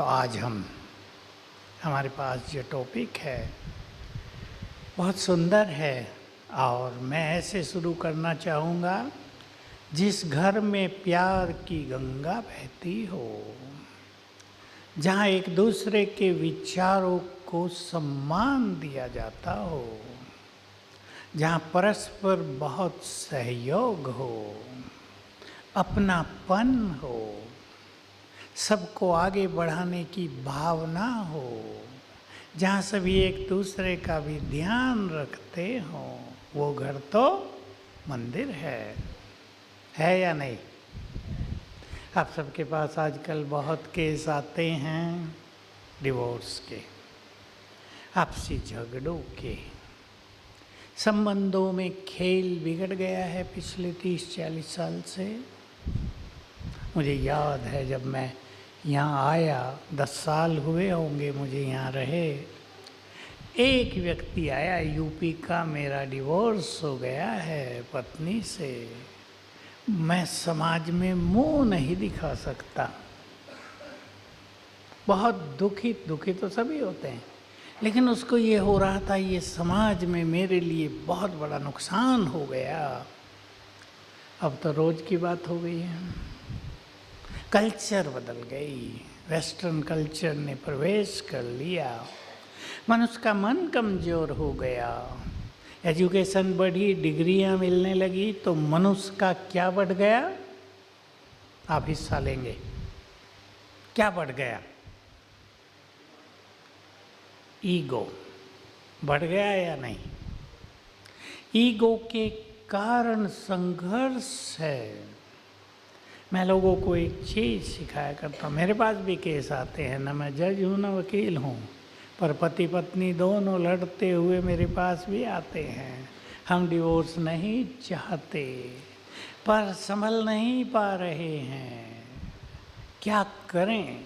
तो आज हमारे पास जो टॉपिक है बहुत सुंदर है और मैं ऐसे शुरू करना चाहूँगा, जिस घर में प्यार की गंगा बहती हो, जहाँ एक दूसरे के विचारों को सम्मान दिया जाता हो, जहाँ परस्पर बहुत सहयोग हो, अपनापन हो, सबको आगे बढ़ाने की भावना हो, जहाँ सभी एक दूसरे का भी ध्यान रखते हो, वो घर तो मंदिर है या नहीं? आप सबके पास आजकल बहुत केस आते हैं डिवोर्स के, आपसी झगड़ों के, संबंधों में खेल बिगड़ गया है पिछले 30-40 साल से। मुझे याद है जब मैं यहाँ आया, 10 साल हुए होंगे मुझे यहाँ रहे, एक व्यक्ति आया यूपी का, मेरा डिवोर्स हो गया है पत्नी से, मैं समाज में मुंह नहीं दिखा सकता। बहुत दुखी तो सभी होते हैं, लेकिन उसको ये हो रहा था ये समाज में मेरे लिए बहुत बड़ा नुकसान हो गया। अब तो रोज की बात हो गई है, कल्चर बदल गई, वेस्टर्न कल्चर ने प्रवेश कर लिया, मनुष्य का मन कमज़ोर हो गया, एजुकेशन बढ़ी, डिग्रियां मिलने लगी, तो मनुष्य का क्या बढ़ गया? आप हिस्सा लेंगे, क्या बढ़ गया? ईगो बढ़ गया या नहीं? ईगो के कारण संघर्ष है। मैं लोगों को एक चीज़ सिखाया करता हूँ, मेरे पास भी केस आते हैं, ना मैं जज हूँ ना वकील हूँ, पर पति पत्नी दोनों लड़ते हुए मेरे पास भी आते हैं। हम डिवोर्स नहीं चाहते पर संभल नहीं पा रहे हैं, क्या करें?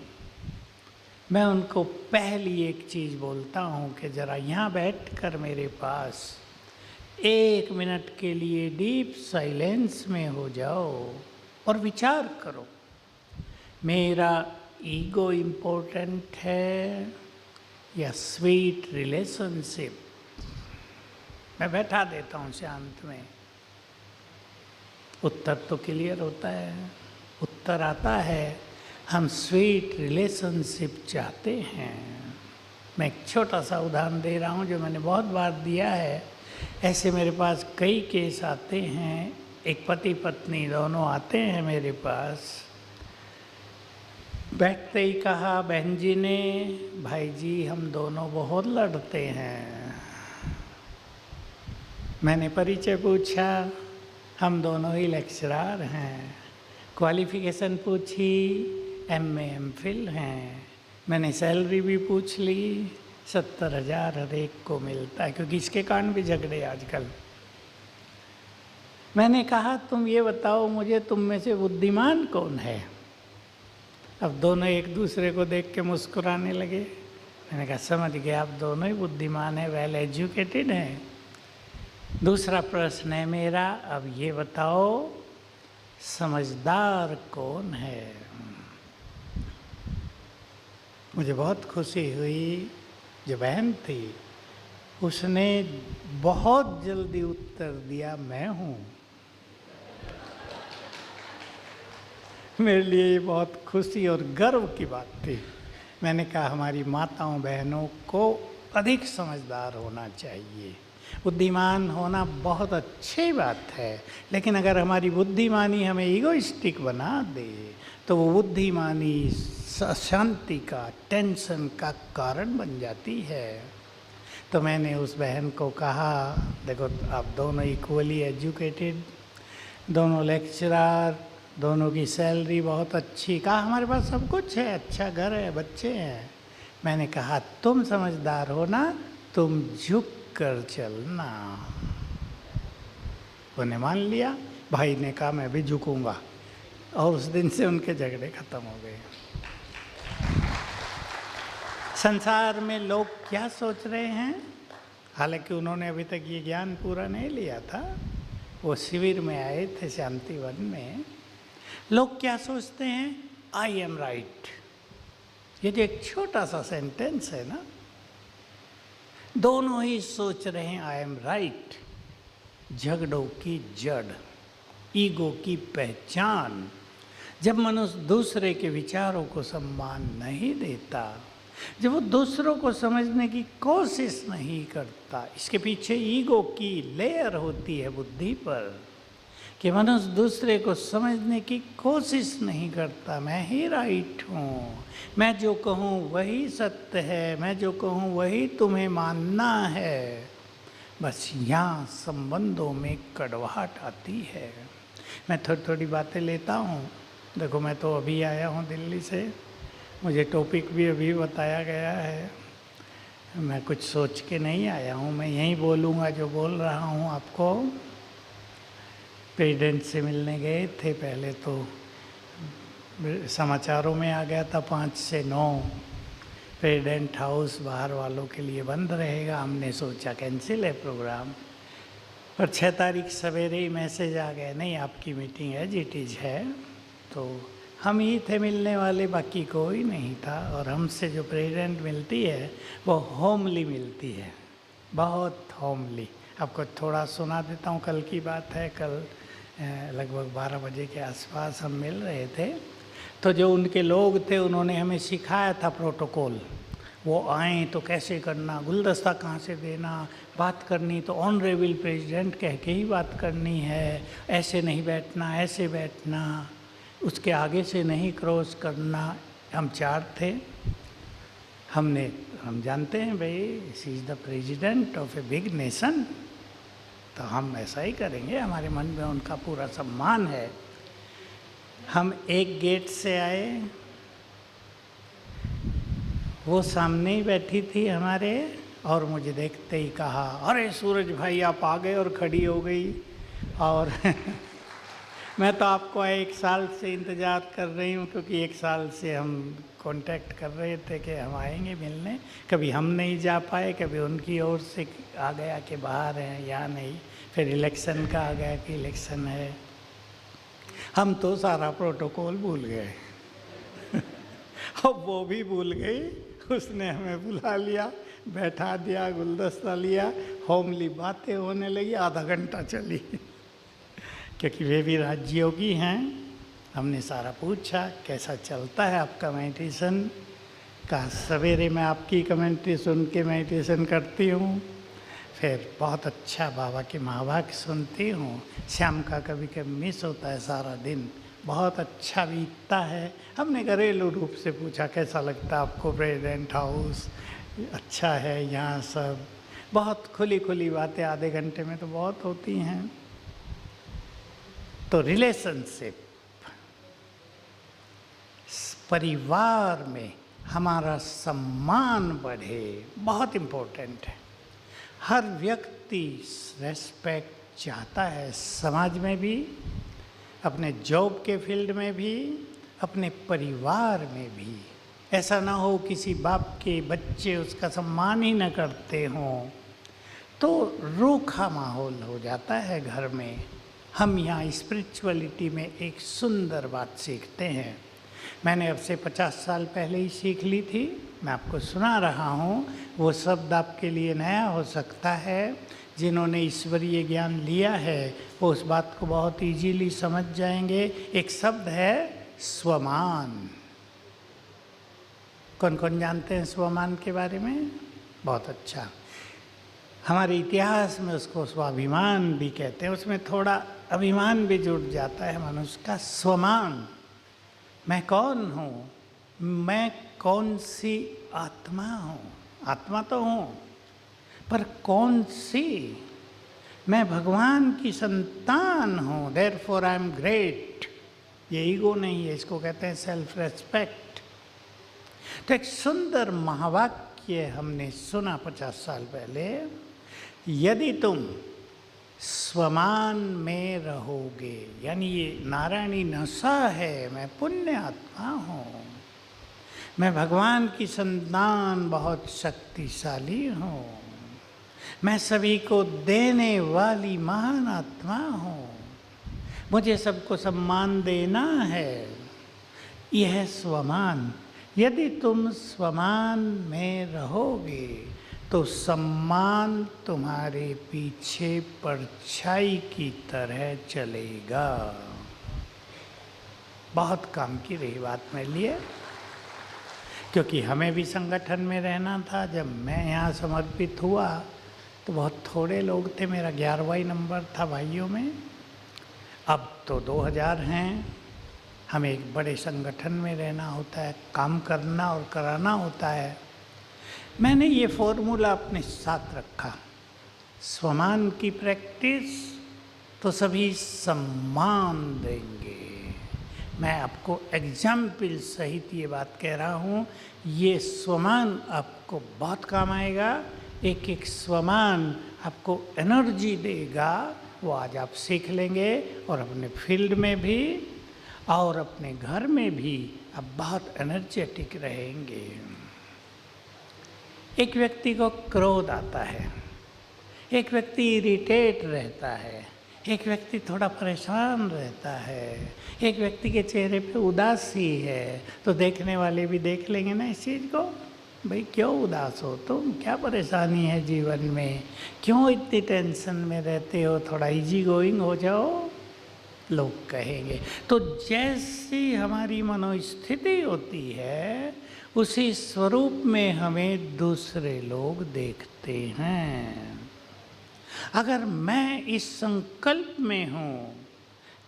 मैं उनको पहली एक चीज़ बोलता हूँ कि ज़रा यहाँ बैठकर मेरे पास 1 मिनट के लिए डीप साइलेंस में हो जाओ और विचार करो, मेरा ईगो इम्पोर्टेंट है या स्वीट रिलेशनशिप? मैं बैठा देता हूँ शांत में, उत्तर तो क्लियर होता है, उत्तर आता है हम स्वीट रिलेशनशिप चाहते हैं। मैं एक छोटा सा उदाहरण दे रहा हूँ जो मैंने बहुत बार दिया है। ऐसे मेरे पास कई केस आते हैं, एक पति पत्नी दोनों आते हैं मेरे पास, बैठते ही कहा बहन जी ने, भाई जी हम दोनों बहुत लड़ते हैं। मैंने परिचय पूछा, हम दोनों ही लेक्चरर हैं। क्वालिफ़िकेशन पूछी, MA MPhil हैं। मैंने सैलरी भी पूछ ली, 70,000 हर एक को मिलता है, क्योंकि इसके कारण भी झगड़े आजकल। मैंने कहा तुम ये बताओ मुझे, तुम में से बुद्धिमान कौन है? अब दोनों एक दूसरे को देख के मुस्कुराने लगे। मैंने कहा समझ गया, आप दोनों ही बुद्धिमान हैं, वेल एजुकेटेड हैं। दूसरा प्रश्न है मेरा, अब ये बताओ समझदार कौन है? मुझे बहुत खुशी हुई, जो बहन थी उसने बहुत जल्दी उत्तर दिया, मैं हूँ। मेरे लिए ये बहुत खुशी और गर्व की बात थी। मैंने कहा हमारी माताओं बहनों को अधिक समझदार होना चाहिए। बुद्धिमान होना बहुत अच्छी बात है, लेकिन अगर हमारी बुद्धिमानी हमें ईगोइस्टिक बना दे तो वो बुद्धिमानी अशांति का, टेंशन का कारण बन जाती है। तो मैंने उस बहन को कहा देखो आप दोनों इक्वली एजुकेटेड, दोनों लेक्चरर, दोनों की सैलरी बहुत अच्छी, कहा हमारे पास सब कुछ है, अच्छा घर है, बच्चे हैं। मैंने कहा तुम समझदार हो ना, तुम झुक कर चलना। उन्हें मान लिया, भाई ने कहा मैं भी झुकूंगा, और उस दिन से उनके झगड़े खत्म हो गए। संसार में लोग क्या सोच रहे हैं, हालांकि उन्होंने अभी तक ये ज्ञान पूरा नहीं लिया था, वो शिविर में आए थे शांतिवन में। लोग क्या सोचते हैं, आई एम राइट, ये जो एक छोटा सा सेंटेंस है ना, दोनों ही सोच रहे हैं आई एम राइट, झगड़ों की जड़, ईगो की पहचान। जब मनुष्य दूसरे के विचारों को सम्मान नहीं देता, जब वो दूसरों को समझने की कोशिश नहीं करता, इसके पीछे ईगो की लेयर होती है बुद्धि पर, कि मनुष्य दूसरे को समझने की कोशिश नहीं करता। मैं ही राइट हूँ, मैं जो कहूँ वही सत्य है, मैं जो कहूँ वही तुम्हें मानना है। बस यहाँ संबंधों में कड़वाहट आती है। मैं थोड़ी थोड़ी बातें लेता हूँ। देखो, मैं तो अभी आया हूँ दिल्ली से, मुझे टॉपिक भी अभी बताया गया है। मैं कुछ सोच के नहीं आया हूँ, मैं यहीं बोलूँगा जो बोल रहा हूँ आपको। प्रेसिडेंट से मिलने गए थे, पहले तो समाचारों में आ गया था 5 से 9 प्रेसिडेंट हाउस बाहर वालों के लिए बंद रहेगा। हमने सोचा कैंसिल है प्रोग्राम, पर 6 तारीख सवेरे ही मैसेज आ गया, नहीं आपकी मीटिंग एज इट इज़ है। तो हम ही थे मिलने वाले, बाकी कोई नहीं था। और हमसे जो प्रेसिडेंट मिलती है वो होमली मिलती है, बहुत होमली। आपको थोड़ा सुना देता हूँ, कल की बात है। कल लगभग 12 बजे के आसपास हम मिल रहे थे, तो जो उनके लोग थे उन्होंने हमें सिखाया था प्रोटोकॉल। वो आए तो कैसे करना, गुलदस्ता कहाँ से देना, बात करनी तो ऑनरेबल प्रेसिडेंट कह के ही बात करनी है, ऐसे नहीं बैठना, ऐसे बैठना, उसके आगे से नहीं क्रॉस करना। हम 4 थे। हम जानते हैं भाई, she is the president of a big nation, तो हम ऐसा ही करेंगे, हमारे मन में उनका पूरा सम्मान है। हम एक गेट से आए, वो सामने ही बैठी थी हमारे, और मुझे देखते ही कहा, अरे सूरज भाई आप आ गए, और खड़ी हो गई। और मैं तो आपको 1 साल से इंतज़ार कर रही हूँ, क्योंकि 1 साल से हम कांटेक्ट कर रहे थे कि हम आएंगे मिलने। कभी हम नहीं जा पाए, कभी उनकी ओर से आ गया कि बाहर हैं या नहीं, फिर इलेक्शन का आ गया कि इलेक्शन है। हम तो सारा प्रोटोकॉल भूल गए। और वो भी भूल गई, उसने हमें बुला लिया, बैठा दिया, गुलदस्ता लिया, होमली बातें होने लगी, आधा घंटा चली। क्योंकि वे भी राजयोगी हैं। हमने सारा पूछा कैसा चलता है आपका मेडिटेशन। कहा सवेरे मैं आपकी कमेंट्री सुन के मेडिटेशन करती हूँ, फिर बहुत अच्छा बाबा के महावाक्य सुनती हूँ, शाम का कभी कभी मिस होता है, सारा दिन बहुत अच्छा बीतता है। हमने घरेलू रूप से पूछा कैसा लगता है आपको प्रेसिडेंट हाउस, अच्छा है यहाँ सब। बहुत खुली खुली बातें आधे घंटे में तो बहुत होती हैं। तो रिलेशनशिप, परिवार में हमारा सम्मान बढ़े, बहुत इम्पोर्टेंट है। हर व्यक्ति रेस्पेक्ट चाहता है, समाज में भी, अपने जॉब के फील्ड में भी, अपने परिवार में भी। ऐसा ना हो किसी बाप के बच्चे उसका सम्मान ही न करते हों, तो रूखा माहौल हो जाता है घर में। हम यहाँ स्पिरिचुअलिटी में एक सुंदर बात सीखते हैं। मैंने अब से 50 साल पहले ही सीख ली थी, मैं आपको सुना रहा हूँ। वो शब्द आपके लिए नया हो सकता है, जिन्होंने ईश्वरीय ज्ञान लिया है वो उस बात को बहुत इजीली समझ जाएंगे। एक शब्द है स्वमान। कौन कौन जानते हैं स्वमान के बारे में? बहुत अच्छा। हमारे इतिहास में उसको स्वाभिमान भी कहते हैं, उसमें थोड़ा अभिमान भी जुड़ जाता है मनुष्य का। स्वमान, मैं कौन हूँ, मैं कौन सी आत्मा हूँ। आत्मा तो हूँ, पर कौन सी? मैं भगवान की संतान हूँ, देयरफॉर आई एम ग्रेट। ये ईगो नहीं है, इसको कहते हैं सेल्फ रेस्पेक्ट। तो एक सुंदर महावाक्य हमने सुना 50 साल पहले, यदि तुम स्वमान में रहोगे, यानी ये नारायणी नशा है, मैं पुण्य आत्मा हूँ, मैं भगवान की संतान बहुत शक्तिशाली हूँ, मैं सभी को देने वाली महान आत्मा हूँ, मुझे सबको सम्मान देना है। यह स्वमान, यदि तुम स्वमान में रहोगे तो सम्मान तुम्हारे पीछे परछाई की तरह चलेगा। बहुत काम की रही बात मेरे लिए, क्योंकि हमें भी संगठन में रहना था। जब मैं यहाँ समर्पित हुआ तो बहुत थोड़े लोग थे, मेरा 11वां नंबर था भाइयों में। अब तो 2000 हैं। हमें एक बड़े संगठन में रहना होता है, काम करना और कराना होता है। मैंने ये फॉर्मूला अपने साथ रखा, स्वमान की प्रैक्टिस तो सभी सम्मान देंगे। मैं आपको एग्जाम्पल सहित ये बात कह रहा हूँ, ये स्वमान आपको बहुत काम आएगा। एक एक स्वमान आपको एनर्जी देगा, वो आज आप सीख लेंगे और अपने फील्ड में भी और अपने घर में भी आप बहुत एनर्जेटिक रहेंगे। एक व्यक्ति को क्रोध आता है, एक व्यक्ति इरिटेट रहता है, एक व्यक्ति थोड़ा परेशान रहता है, एक व्यक्ति के चेहरे पे उदासी है, तो देखने वाले भी देख लेंगे ना इस चीज़ को, भाई क्यों उदास हो तुम, क्या परेशानी है जीवन में, क्यों इतनी टेंशन में रहते हो, थोड़ा इजी गोइंग हो जाओ, लोग कहेंगे। तो जैसी हमारी मनोस्थिति होती है उसी स्वरूप में हमें दूसरे लोग देखते हैं। अगर मैं इस संकल्प में हूँ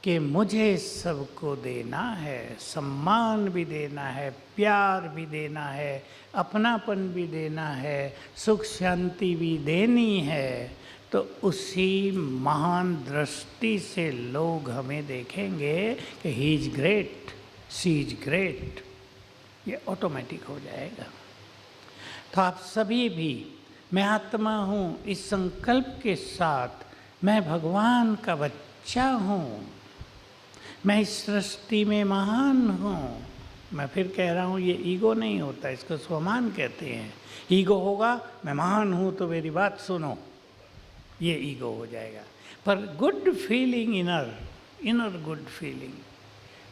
कि मुझे सबको देना है, सम्मान भी देना है, प्यार भी देना है, अपनापन भी देना है, सुख शांति भी देनी है, तो उसी महान दृष्टि से लोग हमें देखेंगे कि he is great, she is great. ये ऑटोमेटिक हो जाएगा। तो आप सभी भी, मैं आत्मा हूँ, इस संकल्प के साथ मैं भगवान का बच्चा हूँ, मैं इस सृष्टि में महान हूँ। मैं फिर कह रहा हूँ, ये ईगो नहीं होता, इसको स्वमान कहते हैं। ईगो होगा मैं महान हूँ तो मेरी बात सुनो, ये ईगो हो जाएगा। पर good feeling, inner good feeling,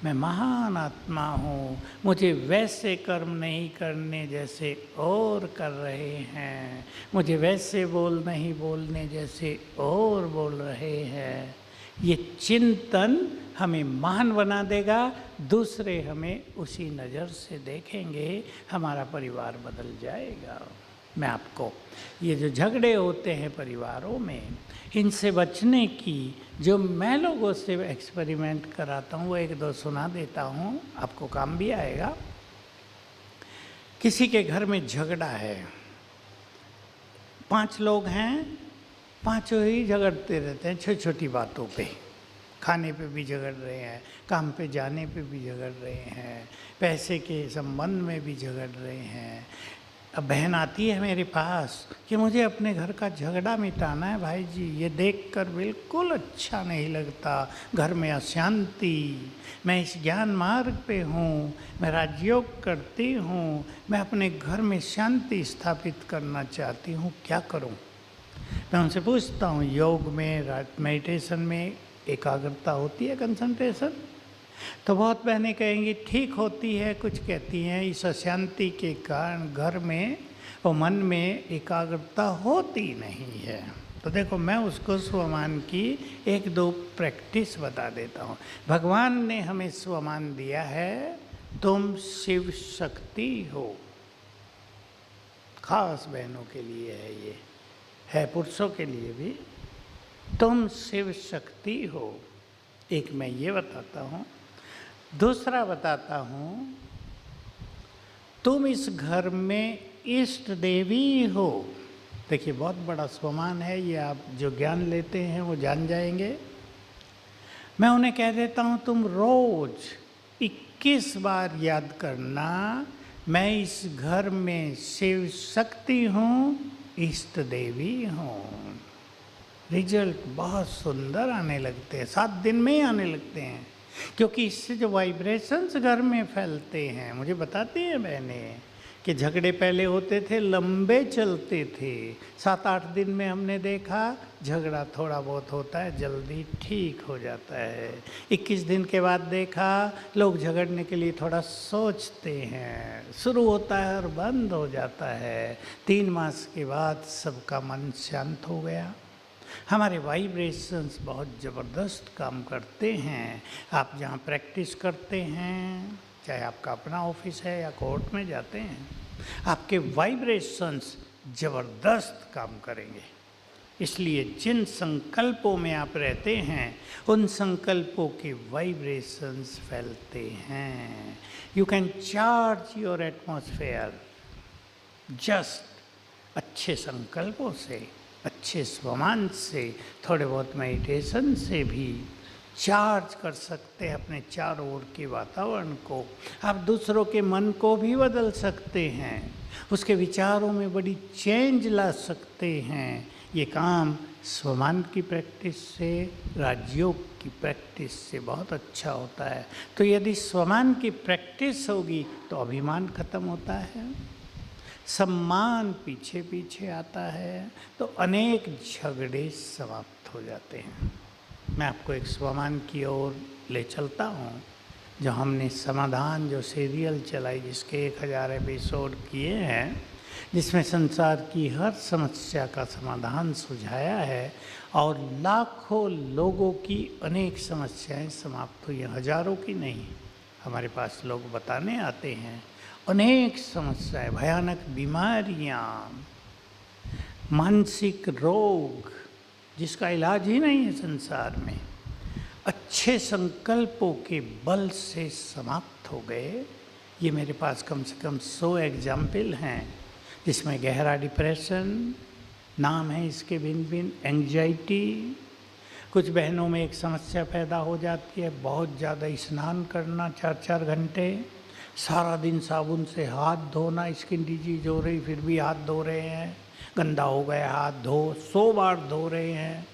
मैं महान आत्मा हूँ, मुझे वैसे कर्म नहीं करने जैसे और कर रहे हैं, मुझे वैसे बोल नहीं बोलने जैसे और बोल रहे हैं, ये चिंतन हमें महान बना देगा। दूसरे हमें उसी नज़र से देखेंगे, हमारा परिवार बदल जाएगा। मैं आपको ये जो झगड़े होते हैं परिवारों में, इनसे बचने की जो मैं लोगों से एक्सपेरिमेंट कराता हूँ वो एक दो सुना देता हूँ, आपको काम भी आएगा। किसी के घर में झगड़ा है, 5 लोग हैं, पांचों ही झगड़ते रहते हैं छोटी छोटी बातों पे। खाने पे भी झगड़ रहे हैं, काम पे जाने पे भी झगड़ रहे हैं, पैसे के संबंध में भी झगड़ रहे हैं। अब बहन आती है मेरे पास कि मुझे अपने घर का झगड़ा मिटाना है भाई जी, ये देखकर बिल्कुल अच्छा नहीं लगता, घर में अशांति, मैं इस ज्ञान मार्ग पे हूँ, मैं राजयोग करती हूँ, मैं अपने घर में शांति स्थापित करना चाहती हूँ, क्या करूँ? मैं उनसे पूछता हूँ, योग में, मेडिटेशन में एकाग्रता होती है, कंसंट्रेशन? तो बहुत बहनें कहेंगी ठीक होती है, कुछ कहती हैं इस अशांति के कारण घर में और मन में एकाग्रता होती नहीं है। तो देखो, मैं उसको स्वमान की 1-2 प्रैक्टिस बता देता हूँ। भगवान ने हमें स्वमान दिया है, तुम शिव शक्ति हो। खास बहनों के लिए है, ये है पुरुषों के लिए भी। तुम शिव शक्ति हो, एक मैं ये बताता हूँ। दूसरा बताता हूँ, तुम इस घर में इष्ट देवी हो। देखिए, बहुत बड़ा स्वमान है ये, आप जो ज्ञान लेते हैं वो जान जाएंगे। मैं उन्हें कह देता हूँ, तुम रोज 21 बार याद करना, मैं इस घर में शिव शक्ति हूँ, इष्ट देवी हूँ। रिजल्ट बहुत सुंदर आने लगते हैं, 7 दिन में ही आने लगते हैं, क्योंकि इससे जो वाइब्रेशंस घर में फैलते हैं, मुझे बताती हैं बहनें कि झगड़े पहले होते थे, लंबे चलते थे। 7-8 दिन में हमने देखा झगड़ा थोड़ा बहुत होता है, जल्दी ठीक हो जाता है। 21 दिन के बाद देखा लोग झगड़ने के लिए थोड़ा सोचते हैं, शुरू होता है और बंद हो जाता है। 3 मास के बाद सबका मन शांत हो गया। हमारे वाइब्रेशंस बहुत ज़बरदस्त काम करते हैं। आप जहाँ प्रैक्टिस करते हैं, चाहे आपका अपना ऑफिस है या कोर्ट में जाते हैं, आपके वाइब्रेशंस ज़बरदस्त काम करेंगे। इसलिए जिन संकल्पों में आप रहते हैं उन संकल्पों के वाइब्रेशंस फैलते हैं। You can charge your atmosphere just अच्छे संकल्पों से, अच्छे स्वमान से, थोड़े बहुत मेडिटेशन से भी चार्ज कर सकते हैं अपने चारों ओर के वातावरण को। आप दूसरों के मन को भी बदल सकते हैं, उसके विचारों में बड़ी चेंज ला सकते हैं। ये काम स्वमान की प्रैक्टिस से, राजयोग की प्रैक्टिस से बहुत अच्छा होता है। तो यदि स्वमान की प्रैक्टिस होगी तो अभिमान खत्म होता है, सम्मान पीछे पीछे आता है, तो अनेक झगड़े समाप्त हो जाते हैं। मैं आपको एक स्वमान की ओर ले चलता हूँ। जो हमने समाधान जो सीरियल चलाई, जिसके 1000 एपिसोड किए हैं, जिसमें संसार की हर समस्या का समाधान सुझाया है और लाखों लोगों की अनेक समस्याएं समाप्त हुई हैं, हजारों की नहीं। हमारे पास लोग बताने आते हैं अनेक समस्याएं, भयानक बीमारियां, मानसिक रोग जिसका इलाज ही नहीं है संसार में, अच्छे संकल्पों के बल से समाप्त हो गए। ये मेरे पास कम से कम 100 एग्जाम्पल हैं, जिसमें गहरा डिप्रेशन, नाम है इसके भिन्न भिन्न, एंग्जाइटी, कुछ बहनों में एक समस्या पैदा हो जाती है, बहुत ज़्यादा स्नान करना 4-4 घंटे, सारा दिन साबुन से हाथ धोना, स्किन डिजीज हो रही फिर भी हाथ धो रहे हैं, गंदा हो गया हाथ धो, 100 बार धो रहे हैं।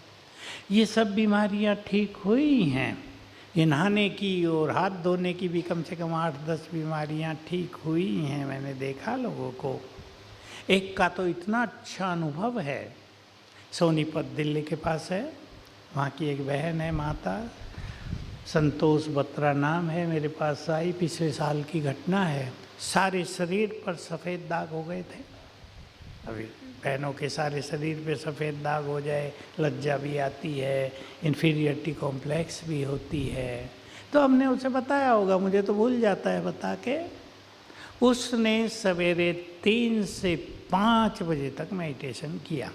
ये सब बीमारियां ठीक हुई हैं। ये नहाने की और हाथ धोने की भी कम से कम 8-10 बीमारियां ठीक हुई हैं, मैंने देखा लोगों को। एक का तो इतना अच्छा अनुभव है, सोनीपत दिल्ली के पास है, वहाँ की एक बहन है, माता संतोष बत्रा नाम है, मेरे पास आई। पिछले साल की घटना है, सारे शरीर पर सफ़ेद दाग हो गए थे। अभी बहनों के सारे शरीर पे सफ़ेद दाग हो जाए, लज्जा भी आती है, इन्फीरियरिटी कॉम्प्लेक्स भी होती है। तो हमने उसे बताया होगा, मुझे तो भूल जाता है बता के। उसने सवेरे 3 से 5 बजे तक मेडिटेशन किया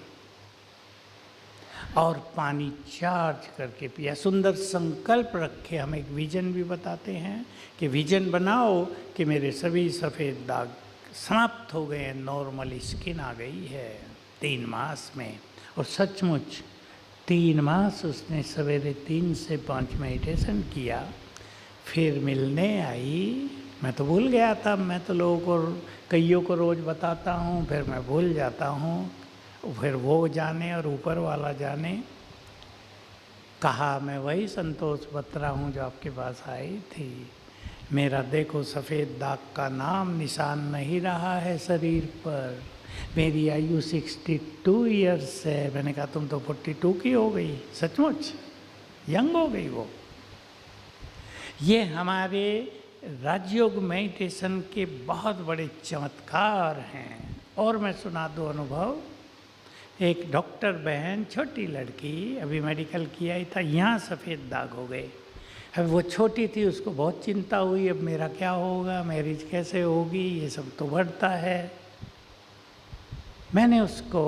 और पानी चार्ज करके पिया। सुंदर संकल्प रखे, हम एक विजन भी बताते हैं कि विजन बनाओ कि मेरे सभी सफ़ेद दाग समाप्त हो गए, नॉर्मल स्किन आ गई है 3 मास में। और सचमुच 3 मास उसने सवेरे 3 से 5 मेडिटेशन किया। फिर मिलने आई, मैं तो भूल गया था, मैं तो लोगों को कईयों को रोज़ बताता हूँ, फिर मैं भूल जाता हूँ, फिर वो जाने और ऊपर वाला जाने। कहा मैं वही संतोष बत्रा हूँ जो आपके पास आई थी। मेरा देखो सफ़ेद दाग का नाम निशान नहीं रहा है शरीर पर। मेरी आयु 62 ईयर्स है। मैंने कहा तुम तो 42 की हो गई, सचमुच यंग हो गई वो। ये हमारे राजयोग मेडिटेशन के बहुत बड़े चमत्कार हैं। और मैं सुना दूँ अनुभव। एक डॉक्टर बहन, छोटी लड़की, अभी मेडिकल किया ही था, यहाँ सफ़ेद दाग हो गए। अब वो छोटी थी, उसको बहुत चिंता हुई, अब मेरा क्या होगा, मैरिज कैसे होगी, ये सब तो बढ़ता है। मैंने उसको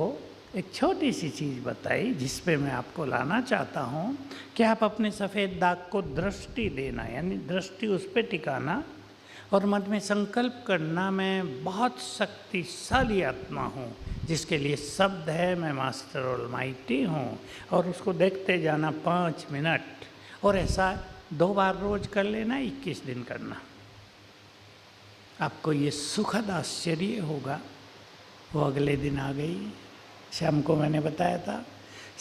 एक छोटी सी चीज़ बताई जिस पे मैं आपको लाना चाहता हूँ कि आप अपने सफ़ेद दाग को दृष्टि देना, यानी दृष्टि उस पर टिकाना और मन में संकल्प करना, मैं बहुत शक्तिशाली आत्मा हूँ जिसके लिए शब्द है, मैं मास्टर ऑलमाइटी हूँ। और उसको देखते जाना 5 मिनट, और ऐसा 2 बार रोज़ कर लेना, 21 दिन करना। आपको ये सुखद आश्चर्य होगा। वो अगले दिन आ गई, शाम को मैंने बताया था,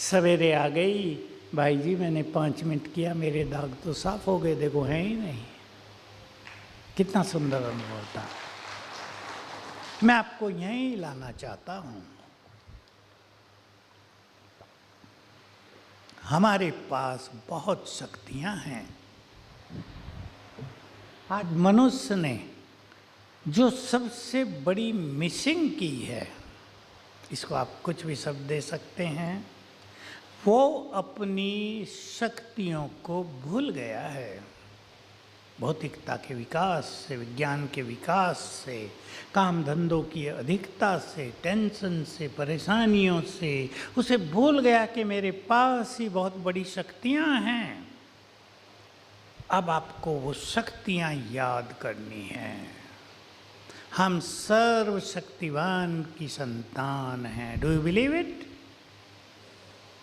सवेरे आ गई, भाई जी मैंने 5 मिनट किया, मेरे दाग तो साफ हो गए, देखो हैं ही नहीं। कितना सुंदर अनुभव था। मैं आपको यहीं लाना चाहता हूं। हमारे पास बहुत शक्तियां हैं। आज मनुष्य ने जो सबसे बड़ी मिसिंग की है, इसको आप कुछ भी शब्द दे सकते हैं, वो अपनी शक्तियों को भूल गया है। भौतिकता के विकास से, विज्ञान के विकास से, काम धंधों की अधिकता से, टेंशन से, परेशानियों से उसे भूल गया कि मेरे पास ही बहुत बड़ी शक्तियां हैं। अब आपको वो शक्तियां याद करनी हैं। हम सर्वशक्तिवान की संतान हैं। Do you believe it?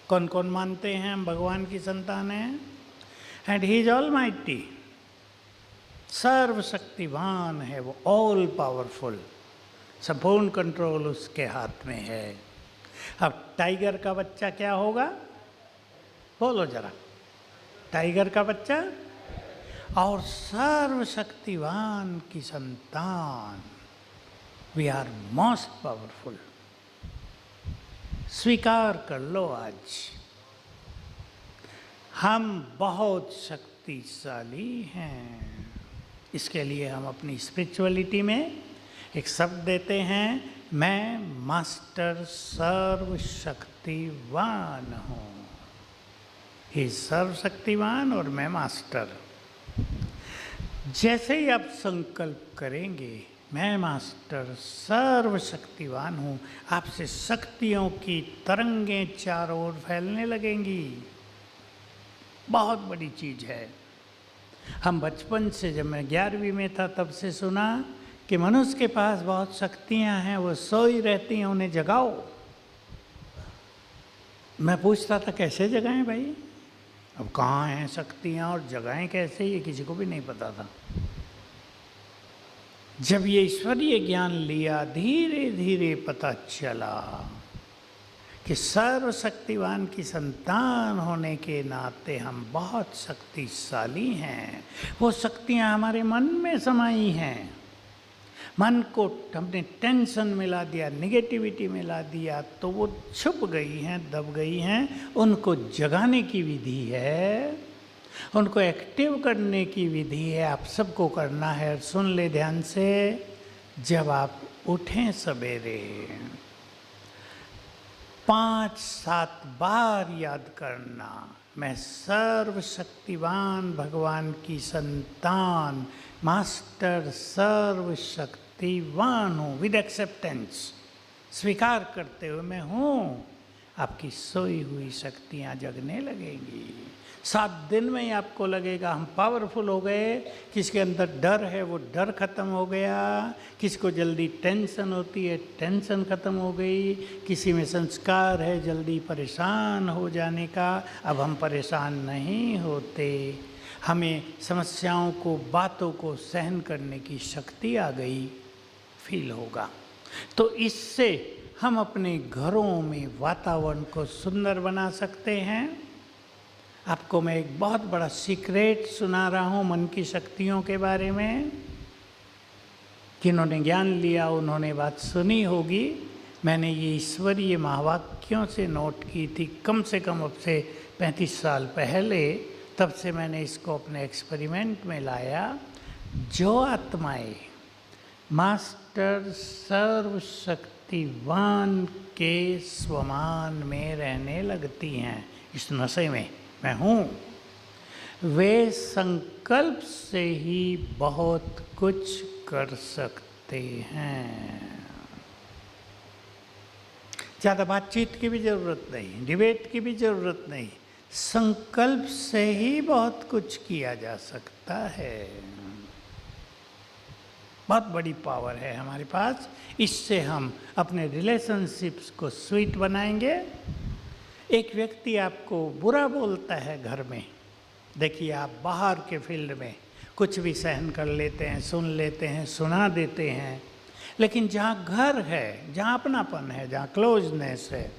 कौन कौन मानते हैं हम भगवान की संतान हैं? And he is almighty. सर्वशक्तिवान है वो, ऑल पावरफुल, संपूर्ण कंट्रोल उसके हाथ में है। अब टाइगर का बच्चा क्या होगा? बोलो जरा। टाइगर का बच्चा और सर्वशक्तिवान की संतान, वी आर मोस्ट पावरफुल। स्वीकार कर लो आज, हम बहुत शक्तिशाली हैं। इसके लिए हम अपनी स्पिरिचुअलिटी में एक शब्द देते हैं, मैं मास्टर सर्वशक्तिवान हूँ। ही सर्वशक्तिवान और मैं मास्टर। जैसे ही आप संकल्प करेंगे मैं मास्टर सर्वशक्तिवान हूँ, आपसे शक्तियों की तरंगें चारों ओर फैलने लगेंगी। बहुत बड़ी चीज़ है। हम बचपन से, जब मैं 11वीं में था तब से सुना कि मनुष्य के पास बहुत शक्तियाँ हैं, वो सोई रहती हैं, उन्हें जगाओ। मैं पूछता था कैसे जगाएं भाई? अब कहाँ हैं शक्तियाँ और जगाएं कैसे, ये किसी को भी नहीं पता था। जब ये ईश्वरीय ज्ञान लिया, धीरे धीरे पता चला कि सर्वशक्तिवान की संतान होने के नाते हम बहुत शक्तिशाली हैं। वो शक्तियाँ हमारे मन में समाई हैं। मन को हमने टेंशन मिला दिया, निगेटिविटी मिला दिया, तो वो छुप गई हैं, दब गई हैं। उनको जगाने की विधि है, उनको एक्टिव करने की विधि है। आप सबको करना है। सुन ले ध्यान से। जब आप उठें सवेरे, 5-7 बार याद करना, मैं सर्वशक्तिवान भगवान की संतान, मास्टर सर्वशक्तिवान हूँ। विद एक्सेप्टेंस, स्वीकार करते हुए मैं हूँ। आपकी सोई हुई शक्तियाँ जगने लगेंगी। 7 दिन में ही आपको लगेगा हम पावरफुल हो गए। किसके अंदर डर है वो डर खत्म हो गया, किसको जल्दी टेंशन होती है टेंशन खत्म हो गई, किसी में संस्कार है जल्दी परेशान हो जाने का, अब हम परेशान नहीं होते। हमें समस्याओं को, बातों को सहन करने की शक्ति आ गई, फील होगा। तो इससे हम अपने घरों में वातावरण को सुंदर बना सकते हैं। आपको मैं एक बहुत बड़ा सीक्रेट सुना रहा हूँ मन की शक्तियों के बारे में। जिन्होंने ज्ञान लिया उन्होंने बात सुनी होगी। मैंने ये ईश्वरीय महावाक्यों से नोट की थी, कम से कम अब से 35 साल पहले। तब से मैंने इसको अपने एक्सपेरिमेंट में लाया। जो आत्माएं मास्टर सर्वशक्तिवान के स्वमान में रहने लगती हैं, इस नशे में मैं हूँ, वे संकल्प से ही बहुत कुछ कर सकते हैं। ज़्यादा बातचीत की भी ज़रूरत नहीं, डिबेट की भी ज़रूरत नहीं, संकल्प से ही बहुत कुछ किया जा सकता है। बहुत बड़ी पावर है हमारे पास। इससे हम अपने रिलेशनशिप्स को स्वीट बनाएंगे। एक व्यक्ति आपको बुरा बोलता है घर में, देखिए आप बाहर के फील्ड में कुछ भी सहन कर लेते हैं, सुन लेते हैं, सुना देते हैं, लेकिन जहाँ घर है, जहाँ अपनापन है, जहाँ क्लोजनेस है,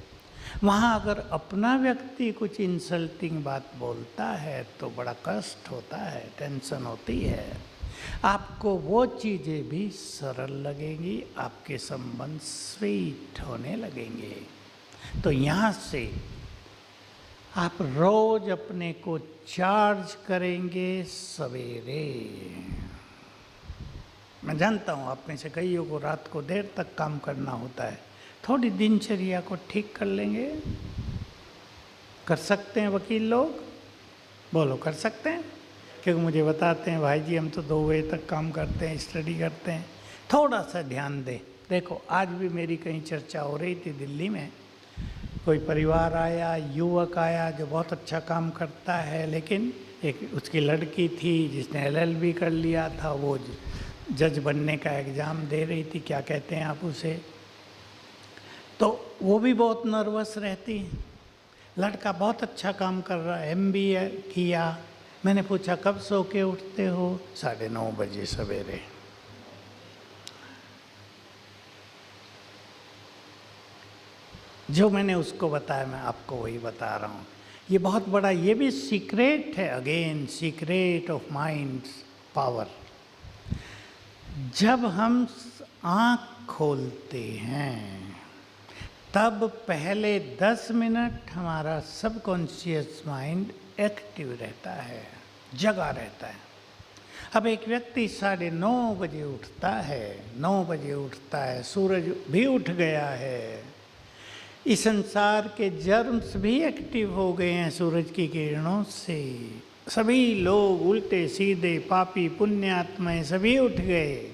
वहाँ अगर अपना व्यक्ति कुछ इंसल्टिंग बात बोलता है तो बड़ा कष्ट होता है, टेंशन होती है। आपको वो चीज़ें भी सरल लगेंगी, आपके संबंध स्वीट होने लगेंगे। तो यहाँ से आप रोज अपने को चार्ज करेंगे सवेरे। मैं जानता हूँ आप में से कईयों को रात को देर तक काम करना होता है, थोड़ी दिनचर्या को ठीक कर लेंगे। कर सकते हैं वकील लोग? बोलो, कर सकते हैं? क्योंकि मुझे बताते हैं भाई जी हम तो 2 बजे तक काम करते हैं, स्टडी करते हैं। थोड़ा सा ध्यान दें। देखो आज भी मेरी कहीं चर्चा हो रही थी दिल्ली में, कोई परिवार आया, युवक आया जो बहुत अच्छा काम करता है, लेकिन एक उसकी लड़की थी जिसने LLB कर लिया था, वो जज बनने का एग्ज़ाम दे रही थी, क्या कहते हैं आप उसे, तो वो भी बहुत नर्वस रहती। लड़का बहुत अच्छा काम कर रहा है, MBA किया। मैंने पूछा कब सो के उठते हो? 9:30 बजे सवेरे। जो मैंने उसको बताया मैं आपको वही बता रहा हूँ। ये बहुत बड़ा, ये भी सीक्रेट है, again secret of mind power. जब हम आँख खोलते हैं तब पहले 10 मिनट हमारा सबकॉन्शियस माइंड एक्टिव रहता है, जगा रहता है। अब एक व्यक्ति 9:30 बजे उठता है, 9 बजे उठता है, सूरज भी उठ गया है, इस संसार के जर्म्स भी एक्टिव हो गए हैं सूरज की किरणों से, सभी लोग उल्टे सीधे पापी पुण्यात्माएं सभी उठ गए।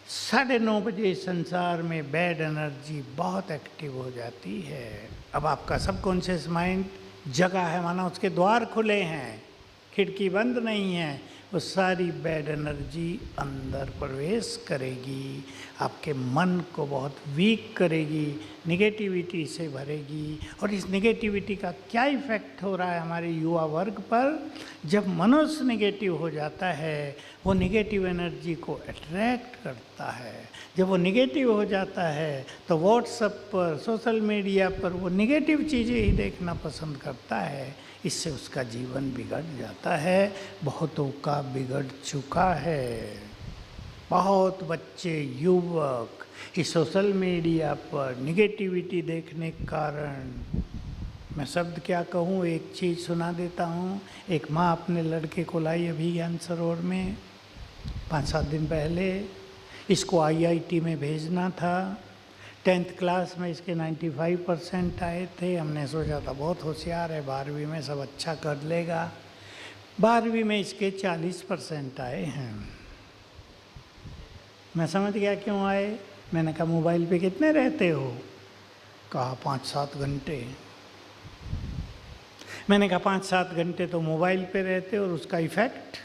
9:30 बजे संसार में बैड एनर्जी बहुत एक्टिव हो जाती है। अब आपका सबकॉन्शियस माइंड जगा है, माना उसके द्वार खुले हैं, खिड़की बंद नहीं है, वो सारी बैड एनर्जी अंदर प्रवेश करेगी, आपके मन को बहुत वीक करेगी, निगेटिविटी से भरेगी। और इस निगेटिविटी का क्या इफ़ेक्ट हो रहा है हमारे युवा वर्ग पर? जब मनुष्य निगेटिव हो जाता है, वो निगेटिव एनर्जी को अट्रैक्ट करता है। जब वो निगेटिव हो जाता है तो व्हाट्सएप पर, सोशल मीडिया पर वो निगेटिव चीज़ें ही देखना पसंद करता है। इससे उसका जीवन बिगड़ जाता है, बहुतों का बिगड़ चुका है। बहुत बच्चे, युवक इस सोशल मीडिया पर निगेटिविटी देखने के कारण, मैं शब्द क्या कहूँ, एक चीज़ सुना देता हूँ। एक माँ अपने लड़के को लाई अभी ज्ञान सरोवर में 5-7 दिन पहले, इसको IIT में भेजना था। 10th क्लास में इसके 95% आए थे। हमने सोचा था बहुत होशियार है, 12वीं में सब अच्छा कर लेगा। 12वीं में इसके 40% आए हैं। मैं समझ गया क्यों आए। मैंने कहा मोबाइल पे कितने रहते हो? कहा 5-7 घंटे। मैंने कहा 5-7 घंटे तो मोबाइल पे रहते और उसका इफ़ेक्ट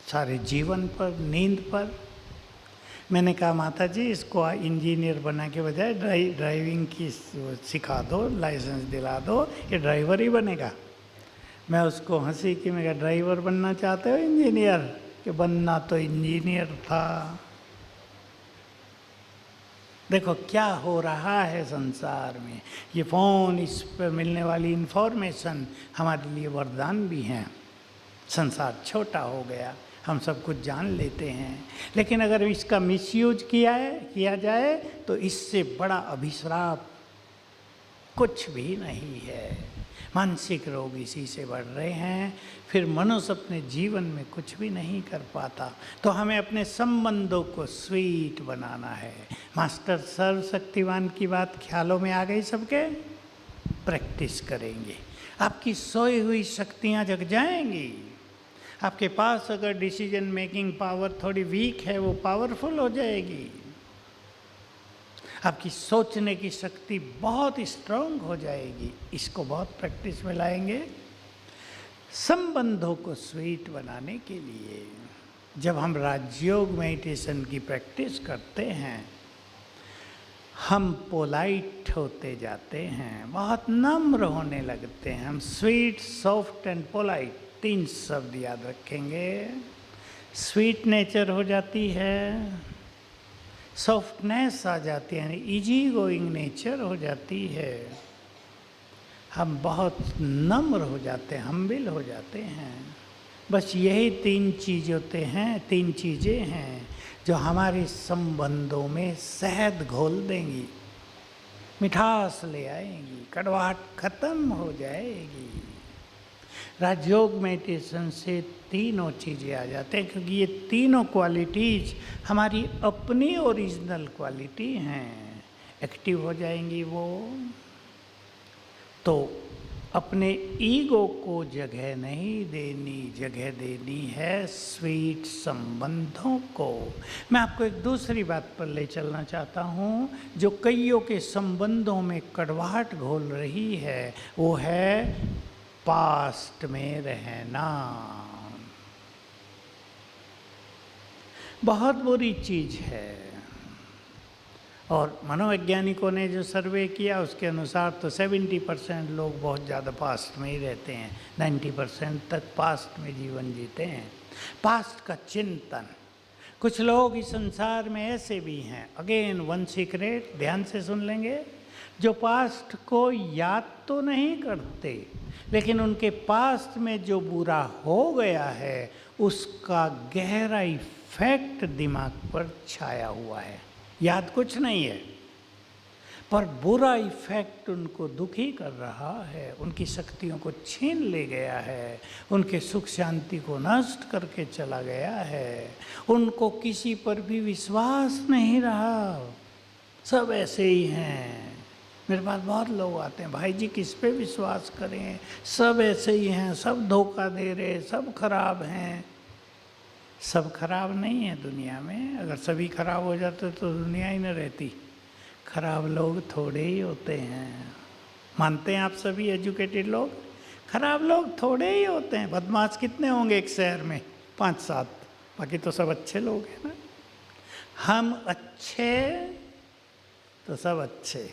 सारे जीवन पर, नींद पर। मैंने कहा माता जी इसको इंजीनियर बना के बजाय ड्राइविंग की सिखा दो, लाइसेंस दिला दो, ये ड्राइवर ही बनेगा। मैं उसको हंसी की, मैं कहा ड्राइवर बनना चाहते हो इंजीनियर? कि बनना तो इंजीनियर था। देखो क्या हो रहा है संसार में। ये फ़ोन, इस पर मिलने वाली इन्फॉर्मेशन हमारे लिए वरदान भी हैं। संसार छोटा हो गया, हम सब कुछ जान लेते हैं, लेकिन अगर इसका मिसयूज किया जाए तो इससे बड़ा अभिश्राप कुछ भी नहीं है। मानसिक रोग इसी से बढ़ रहे हैं। फिर मनुष्य अपने जीवन में कुछ भी नहीं कर पाता। तो हमें अपने संबंधों को स्वीट बनाना है। मास्टर सर्वशक्तिवान की बात ख्यालों में आ गई सबके? प्रैक्टिस करेंगे, आपकी सोई हुई शक्तियाँ जग जाएंगी। आपके पास अगर डिसीजन मेकिंग पावर थोड़ी वीक है, वो पावरफुल हो जाएगी। आपकी सोचने की शक्ति बहुत स्ट्रांग हो जाएगी। इसको बहुत प्रैक्टिस में लाएंगे। संबंधों को स्वीट बनाने के लिए जब हम राजयोग मेडिटेशन की प्रैक्टिस करते हैं, हम पोलाइट होते जाते हैं, बहुत नम्र होने लगते हैं। हम स्वीट, सॉफ्ट एंड पोलाइट, 3 शब्द याद रखेंगे। स्वीट नेचर हो जाती है, सॉफ्टनेस आ जाती है, इजी गोइंग नेचर हो जाती है। हम बहुत नम्र हो जाते हैं, हम्बिल हो जाते हैं। बस यही तीन चीज़ें हैं जो हमारे संबंधों में शहद घोल देंगी, मिठास ले आएंगी, कड़वाहट खत्म हो जाएगी। राजयोग मेडिटेशन से तीनों चीज़ें आ जाते हैं, क्योंकि ये तीनों क्वालिटीज हमारी अपनी ओरिजिनल क्वालिटी हैं। एक्टिव हो जाएंगी वो, तो अपने ईगो को जगह नहीं देनी, जगह देनी है स्वीट संबंधों को। मैं आपको एक दूसरी बात पर ले चलना चाहता हूँ जो कईयों के संबंधों में कड़वाहट घोल रही है, वो है पास्ट में रहना। बहुत बुरी चीज़ है, और मनोवैज्ञानिकों ने जो सर्वे किया उसके अनुसार तो 70% लोग बहुत ज़्यादा पास्ट में ही रहते हैं, 90% तक पास्ट में जीवन जीते हैं। पास्ट का चिंतन, कुछ लोग इस संसार में ऐसे भी हैं, अगेन वन सीक्रेट, ध्यान से सुन लेंगे, जो पास्ट को याद तो नहीं करते, लेकिन उनके पास्ट में जो बुरा हो गया है उसका गहरा इफेक्ट दिमाग पर छाया हुआ है। याद कुछ नहीं है, पर बुरा इफेक्ट उनको दुखी कर रहा है, उनकी शक्तियों को छीन ले गया है, उनके सुख शांति को नष्ट करके चला गया है। उनको किसी पर भी विश्वास नहीं रहा, सब ऐसे ही हैं। मेरे पास बहुत लोग आते हैं, भाई जी किस पे विश्वास करें, सब ऐसे ही हैं, सब धोखा दे रहे, सब खराब हैं। सब खराब नहीं है दुनिया में, अगर सभी खराब हो जाते तो दुनिया ही न रहती। खराब लोग थोड़े ही होते हैं, मानते हैं आप सभी एजुकेटेड लोग? खराब लोग थोड़े ही होते हैं। बदमाश कितने होंगे एक शहर में? 5-7, बाकी तो सब अच्छे लोग हैं ना। हम अच्छे तो सब अच्छे।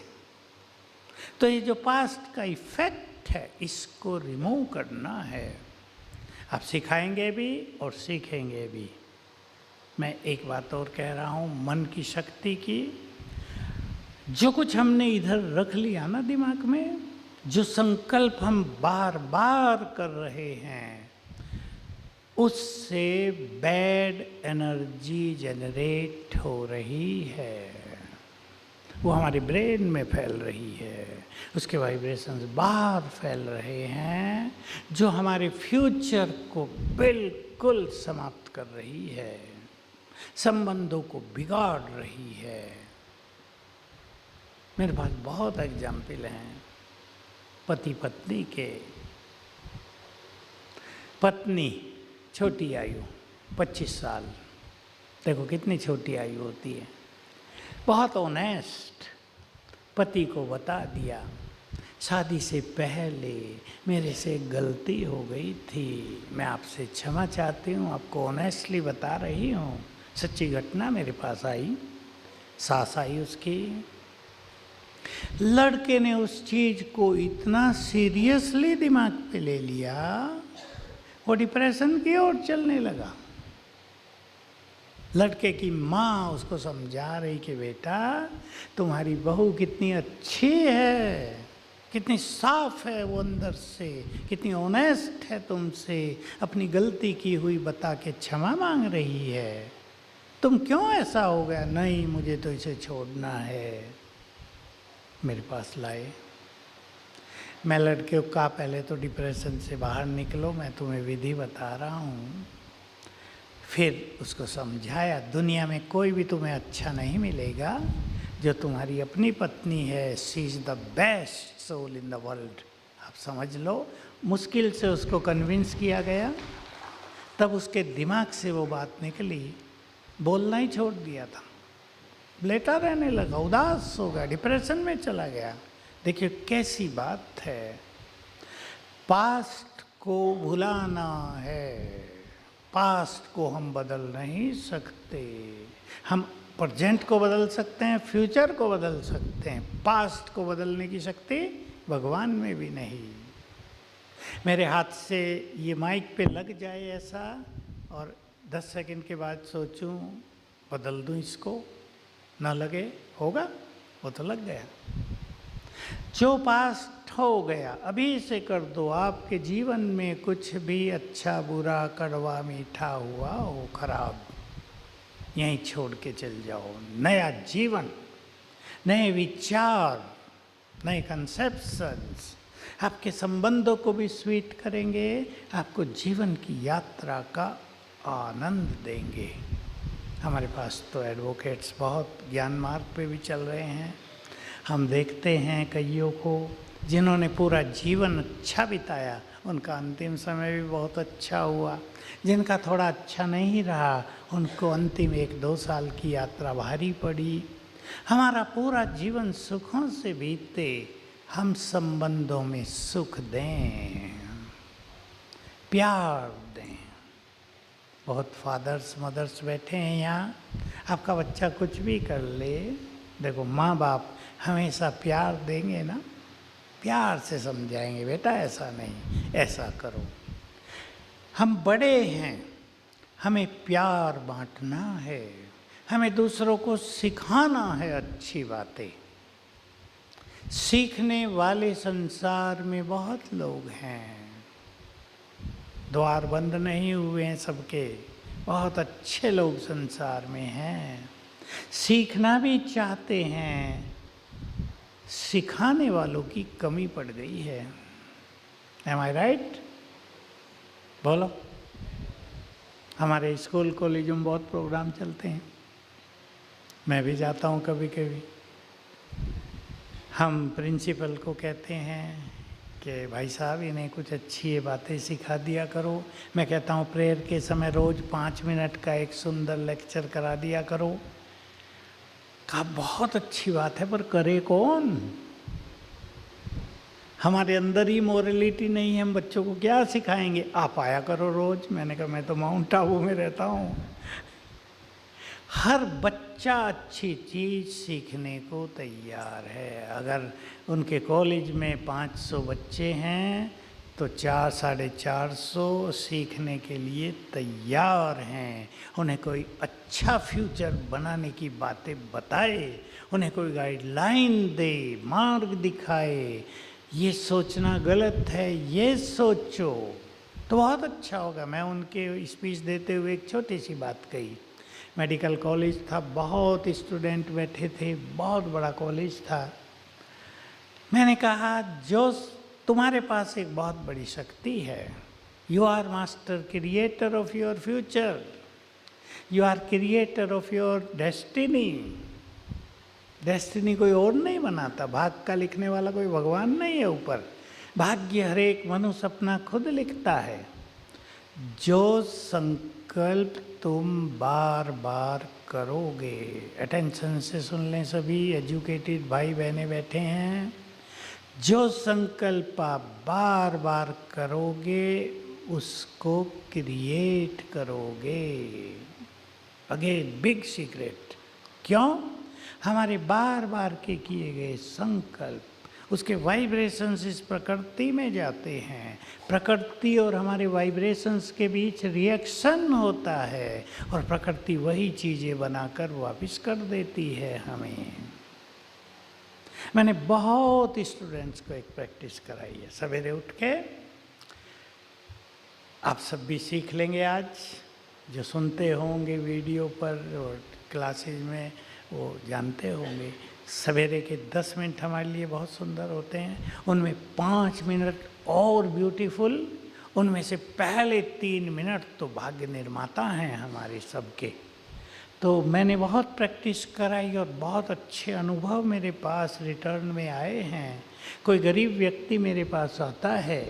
तो ये जो पास्ट का इफेक्ट है इसको रिमूव करना है। आप सिखाएंगे भी और सीखेंगे भी। मैं एक बात और कह रहा हूँ, मन की शक्ति की, जो कुछ हमने इधर रख लिया ना दिमाग में, जो संकल्प हम बार बार कर रहे हैं, उससे बैड एनर्जी जनरेट हो रही है, वो हमारे ब्रेन में फैल रही है, उसके वाइब्रेशंस बाहर फैल रहे हैं, जो हमारे फ्यूचर को बिल्कुल समाप्त कर रही है, संबंधों को बिगाड़ रही है। मेरे पास बहुत एग्जाम्पल हैं पति पत्नी के। पत्नी छोटी आयु 25 साल, देखो कितनी छोटी आयु होती है, बहुत ऑनेस्ट, पति को बता दिया शादी से पहले मेरे से गलती हो गई थी, मैं आपसे क्षमा चाहती हूँ, आपको ऑनेस्टली बता रही हूँ, सच्ची घटना मेरे पास आई, सास आई उसकी। लड़के ने उस चीज को इतना सीरियसली दिमाग पे ले लिया, वो डिप्रेशन की ओर चलने लगा। लड़के की माँ उसको समझा रही कि बेटा तुम्हारी बहू कितनी अच्छी है, कितनी साफ है वो अंदर से, कितनी ऑनेस्ट है तुमसे, अपनी गलती की हुई बता के क्षमा मांग रही है, तुम क्यों ऐसा हो गया? नहीं मुझे तो इसे छोड़ना है। मेरे पास लाए, मैं लड़के को कहा पहले तो डिप्रेशन से बाहर निकलो, मैं तुम्हें विधि बता रहा हूँ। फिर उसको समझाया दुनिया में कोई भी तुम्हें अच्छा नहीं मिलेगा, जो तुम्हारी अपनी पत्नी है, she is the best soul in the world, आप समझ लो। मुश्किल से उसको कन्विंस किया गया, तब उसके दिमाग से वो बात निकली, बोलना ही छोड़ दिया था, लेटा रहने लगा, उदास हो गया, डिप्रेशन में चला गया। देखिए कैसी बात है, पास्ट को भुलाना है, पास्ट को हम बदल नहीं सकते, हम प्रेजेंट को बदल सकते हैं, फ्यूचर को बदल सकते हैं, पास्ट को बदलने की शक्ति भगवान में भी नहीं। मेरे हाथ से ये माइक पे लग जाए ऐसा, और 10 सेकंड के बाद सोचूं बदल दूं इसको, ना लगे, होगा? वो तो लग गया। जो पास्ट हो गया, अभी से कर दो। आपके जीवन में कुछ भी अच्छा बुरा कड़वा मीठा हुआ हो खराब, यहीं छोड़ के चल जाओ। नया जीवन, नए विचार, नए कंसेप्शंस आपके संबंधों को भी स्वीट करेंगे, आपको जीवन की यात्रा का आनंद देंगे। हमारे पास तो एडवोकेट्स बहुत ज्ञान मार्ग पे भी चल रहे हैं। हम देखते हैं कईयों को जिन्होंने पूरा जीवन अच्छा बिताया, उनका अंतिम समय भी बहुत अच्छा हुआ। जिनका थोड़ा अच्छा नहीं रहा, उनको अंतिम 1-2 साल की यात्रा भारी पड़ी। हमारा पूरा जीवन सुखों से बीते, हम संबंधों में सुख दें, प्यार दें। बहुत फादर्स मदर्स बैठे हैं यहाँ, आपका बच्चा कुछ भी कर ले, देखो माँ बाप हमेशा प्यार देंगे ना, प्यार से समझाएंगे, बेटा ऐसा नहीं, ऐसा करो। हम बड़े हैं, हमें प्यार बांटना है, हमें दूसरों को सिखाना है अच्छी बातें। सीखने वाले संसार में बहुत लोग हैं, द्वार बंद नहीं हुए हैं सबके, बहुत अच्छे लोग संसार में हैं, सीखना भी चाहते हैं, सिखाने वालों की कमी पड़ गई है। एम आई राइट? बोलो। हमारे स्कूल कॉलेजों में बहुत प्रोग्राम चलते हैं, मैं भी जाता हूँ कभी कभी। हम प्रिंसिपल को कहते हैं कि भाई साहब इन्हें कुछ अच्छी बातें सिखा दिया करो। मैं कहता हूँ प्रेयर के समय रोज़ 5 मिनट का एक सुंदर लेक्चर करा दिया करो। कहा बहुत अच्छी बात है, पर करे कौन? हमारे अंदर ही मोरलिटी नहीं है, हम बच्चों को क्या सिखाएंगे? आप आया करो रोज़। मैंने कहा मैं तो माउंट आबू में रहता हूँ। हर बच्चा अच्छी चीज़ सीखने को तैयार है। अगर उनके कॉलेज में 500 बच्चे हैं तो 400-450 सीखने के लिए तैयार हैं। उन्हें कोई अच्छा फ्यूचर बनाने की बातें बताए, उन्हें कोई गाइडलाइन दे, मार्ग दिखाए। ये सोचना गलत है, ये सोचो तो बहुत अच्छा होगा। मैं उनके स्पीच देते हुए एक छोटी सी बात कही। मेडिकल कॉलेज था, बहुत स्टूडेंट बैठे थे, बहुत बड़ा कॉलेज था। मैंने कहा जो तुम्हारे पास एक बहुत बड़ी शक्ति है, you are master creator of your future, you are creator of your destiny. Destiny कोई और नहीं बनाता, भाग का लिखने वाला कोई भगवान नहीं है ऊपर। भाग्य हर एक मनुष्य अपना खुद लिखता है। जो संकल्प तुम बार बार करोगे, अटेंशन से सुन लें सभी एजुकेटेड भाई बहने बैठे हैं, जो संकल्प आप बार बार करोगे उसको क्रिएट करोगे। अगेन बिग सीक्रेट, क्यों? हमारे बार बार के किए गए संकल्प, उसके वाइब्रेशंस इस प्रकृति में जाते हैं। प्रकृति और हमारे वाइब्रेशंस के बीच रिएक्शन होता है और प्रकृति वही चीज़ें बनाकर वापस कर देती है हमें। मैंने बहुत स्टूडेंट्स को एक प्रैक्टिस कराई है। सवेरे उठ के आप सब भी सीख लेंगे आज, जो सुनते होंगे वीडियो पर और क्लासेज में वो जानते होंगे। सवेरे के 10 मिनट हमारे लिए बहुत सुंदर होते हैं, उनमें 5 मिनट और ब्यूटीफुल, उनमें से पहले 3 मिनट तो भाग्य निर्माता हैं हमारे सबके। तो मैंने बहुत प्रैक्टिस कराई और बहुत अच्छे अनुभव मेरे पास रिटर्न में आए हैं। कोई गरीब व्यक्ति मेरे पास आता है,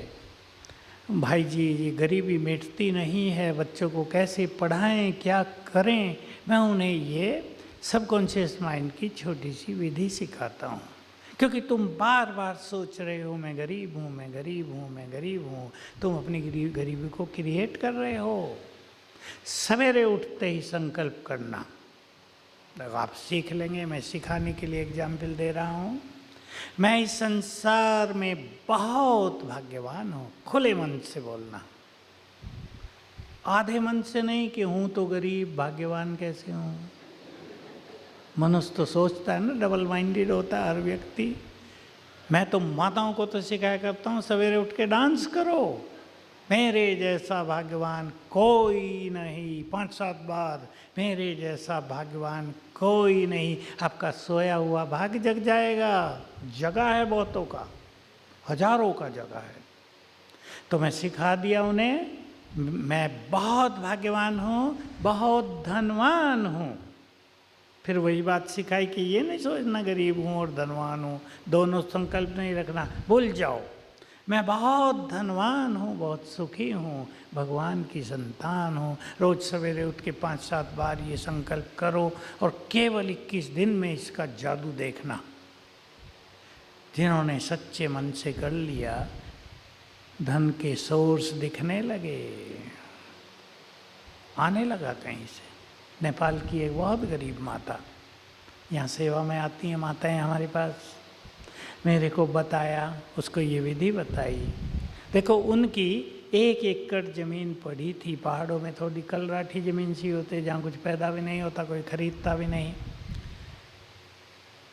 भाई जी ये गरीबी मिटती नहीं है, बच्चों को कैसे पढ़ाएं, क्या करें? मैं उन्हें ये सबकॉन्शियस माइंड की छोटी सी विधि सिखाता हूँ। क्योंकि तुम बार बार सोच रहे हो मैं गरीब हूँ, मैं गरीब हूँ, मैं गरीब हूँ, तुम अपनी गरीबी को क्रिएट कर रहे हो। सवेरे उठते ही संकल्प करना, आप सीख लेंगे। मैं सिखाने के लिए एग्जाम्पल दे रहा हूँ। मैं इस संसार में बहुत भाग्यवान हूँ। खुले मन से बोलना, आधे मन से नहीं कि हूँ तो गरीब, भाग्यवान कैसे हूँ। मनुष्य तो सोचता है ना, डबल माइंडेड होता है हर व्यक्ति। मैं तो माताओं को तो सिखाया करता हूँ, सवेरे उठ के डांस करो, मेरे जैसा भाग्यवान कोई नहीं, 5-7 बार, मेरे जैसा भाग्यवान कोई नहीं। आपका सोया हुआ भाग्य जग जाएगा। जगह है बहुतों का, हजारों का जगह है। तो मैं सिखा दिया उन्हें, मैं बहुत भाग्यवान हूँ, बहुत धनवान हूँ। फिर वही बात सिखाई कि ये नहीं सोचना गरीब हूँ और धनवान हूँ, दोनों संकल्प नहीं रखना, भूल जाओ। मैं बहुत धनवान हूँ, बहुत सुखी हूँ, भगवान की संतान हूँ। रोज़ सवेरे उठ के 5-7 बार ये संकल्प करो और केवल 21 दिन में इसका जादू देखना। जिन्होंने सच्चे मन से कर लिया, धन के सोर्स दिखने लगे, आने लगा कहीं से। नेपाल की एक बहुत गरीब माता यहाँ सेवा में आती हैं माताएं हमारे पास, मेरे को बताया, उसको ये विधि बताई। देखो उनकी 1 एकड़ ज़मीन पड़ी थी पहाड़ों में, थोड़ी कलराठी ज़मीन सी होती जहाँ कुछ पैदा भी नहीं होता, कोई खरीदता भी नहीं।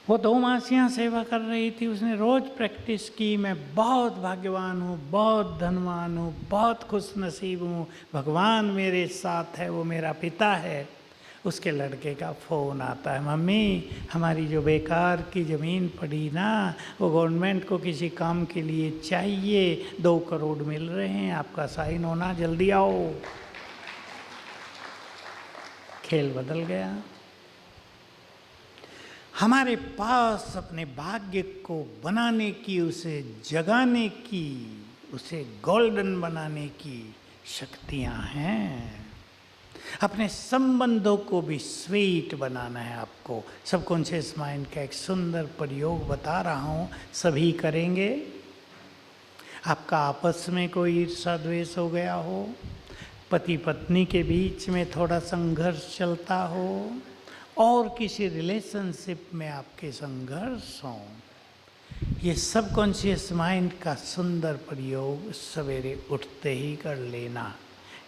वो 2 मास यहाँ सेवा कर रही थी। उसने रोज़ प्रैक्टिस की, मैं बहुत भाग्यवान हूँ, बहुत धनवान हूँ, बहुत खुश नसीब हूँ, भगवान मेरे साथ है, वो मेरा पिता है। उसके लड़के का फ़ोन आता है, मम्मी हमारी जो बेकार की ज़मीन पड़ी ना, वो गवर्नमेंट को किसी काम के लिए चाहिए, 2 करोड़ मिल रहे हैं, आपका साइन होना, जल्दी आओ। खेल बदल गया। हमारे पास अपने भाग्य को बनाने की, उसे जगाने की, उसे गोल्डन बनाने की शक्तियां हैं। अपने संबंधों को भी स्वीट बनाना है आपको। सबकॉन्शियस माइंड का एक सुंदर प्रयोग बता रहा हूँ, सभी करेंगे। आपका आपस में कोई ईर्ष्या द्वेष हो गया हो, पति पत्नी के बीच में थोड़ा संघर्ष चलता हो, और किसी रिलेशनशिप में आपके संघर्ष हों, ये सबकॉन्शियस माइंड का सुंदर प्रयोग सवेरे उठते ही कर लेना।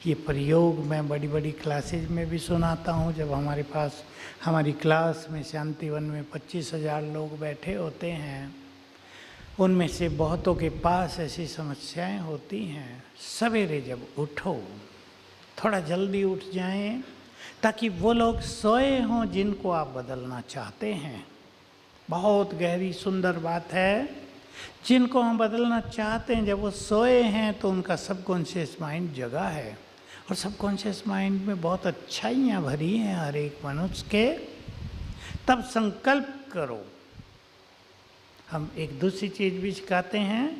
ये प्रयोग मैं बड़ी बड़ी क्लासेज में भी सुनाता हूँ। जब हमारे पास हमारी क्लास में शांतिवन में 25,000 लोग बैठे होते हैं, उनमें से बहुतों के पास ऐसी समस्याएं होती हैं। सवेरे जब उठो, थोड़ा जल्दी उठ जाएं, ताकि वो लोग सोए हों जिनको आप बदलना चाहते हैं। बहुत गहरी सुंदर बात है। जिनको हम बदलना चाहते हैं, जब वो सोए हैं तो उनका सबकॉन्शियस माइंड जगा है, और सबकॉन्शियस माइंड में बहुत अच्छाइयाँ भरी हैं हर एक मनुष्य के। तब संकल्प करो। हम एक दूसरी चीज़ भी सिखाते हैं,